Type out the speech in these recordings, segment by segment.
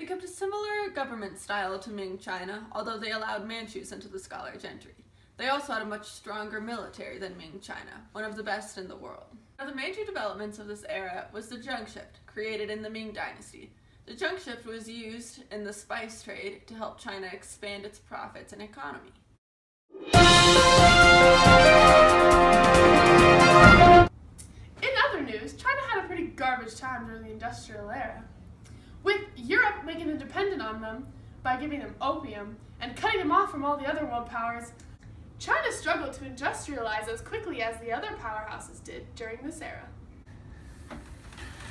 They kept a similar government style to Ming China, although they allowed Manchus into the scholar gentry. They also had a much stronger military than Ming China, one of the best in the world. One of the major developments of this era was the junk shift, created in the Ming Dynasty. The junk shift was used in the spice trade to help China expand its profits and economy. In other news, China had a pretty garbage time during the industrial era. With Europe making them dependent on them by giving them opium and cutting them off from all the other world powers, China struggled to industrialize as quickly as the other powerhouses did during this era.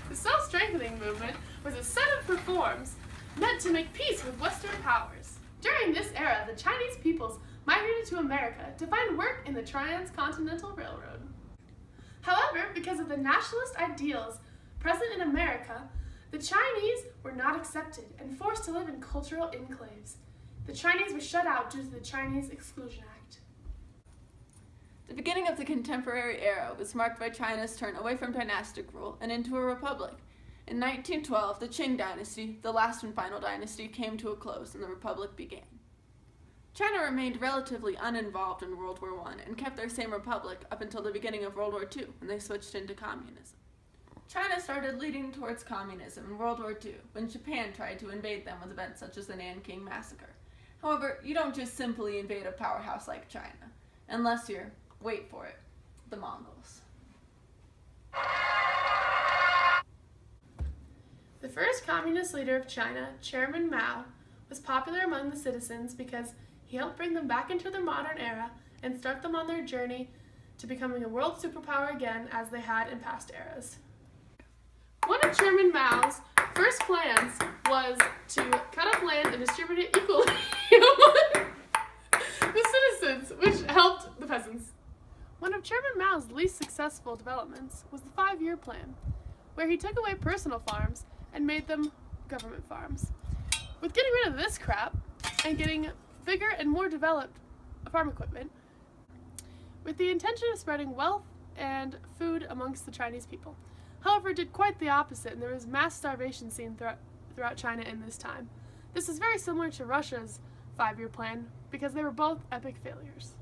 The self-strengthening movement was a set of reforms meant to make peace with Western powers. During this era, the Chinese peoples migrated to America to find work in the Transcontinental Railroad. However, because of the nationalist ideals present in America, the Chinese were not accepted and forced to live in cultural enclaves. The Chinese were shut out due to the Chinese Exclusion Act. The beginning of the contemporary era was marked by China's turn away from dynastic rule and into a republic. In 1912, the Qing dynasty, the last and final dynasty, came to a close and the republic began. China remained relatively uninvolved in World War I and kept their same republic up until the beginning of World War II, when they switched into communism. China started leading towards communism in World War II, when Japan tried to invade them with events such as the Nanking Massacre. However, you don't just simply invade a powerhouse like China, unless you're, wait for it, the Mongols. The first communist leader of China, Chairman Mao, was popular among the citizens because he helped bring them back into the modern era and start them on their journey to becoming a world superpower again as they had in past eras. One of Chairman Mao's first plans was to cut up land and distribute it equally among the citizens, which helped the peasants. One of Chairman Mao's least successful developments was the 5-year plan, where he took away personal farms and made them government farms. With getting rid of this crap and getting bigger and more developed farm equipment, with the intention of spreading wealth and food amongst the Chinese people. However, it did quite the opposite, and there was mass starvation seen throughout China in this time. This is very similar to Russia's 5-year plan, because they were both epic failures.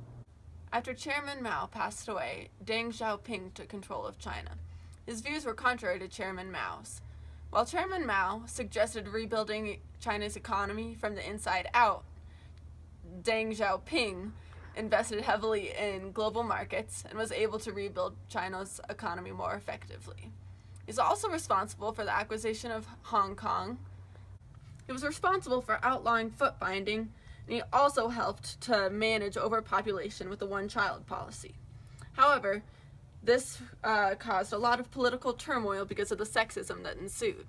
After Chairman Mao passed away, Deng Xiaoping took control of China. His views were contrary to Chairman Mao's. While Chairman Mao suggested rebuilding China's economy from the inside out, Deng Xiaoping invested heavily in global markets and was able to rebuild China's economy more effectively. He's also responsible for the acquisition of Hong Kong. He was responsible for outlawing foot binding, and he also helped to manage overpopulation with the one-child policy. However, this caused a lot of political turmoil because of the sexism that ensued.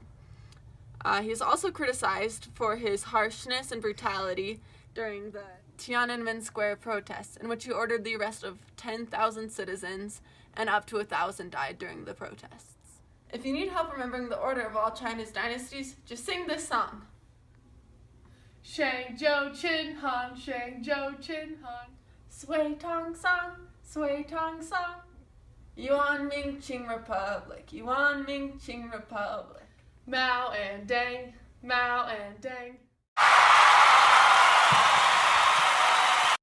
He's also criticized for his harshness and brutality during the Tiananmen Square protests, in which he ordered the arrest of 10,000 citizens and up to 1,000 died during the protests. If you need help remembering the order of all China's dynasties, just sing this song. Shang Zhou Qin Han, Shang Zhou Qin Han. Sui Tong Song, Sui Tong Song. Yuan Ming Qing Republic, Yuan Ming Qing Republic. Mao and Deng, Mao and Deng.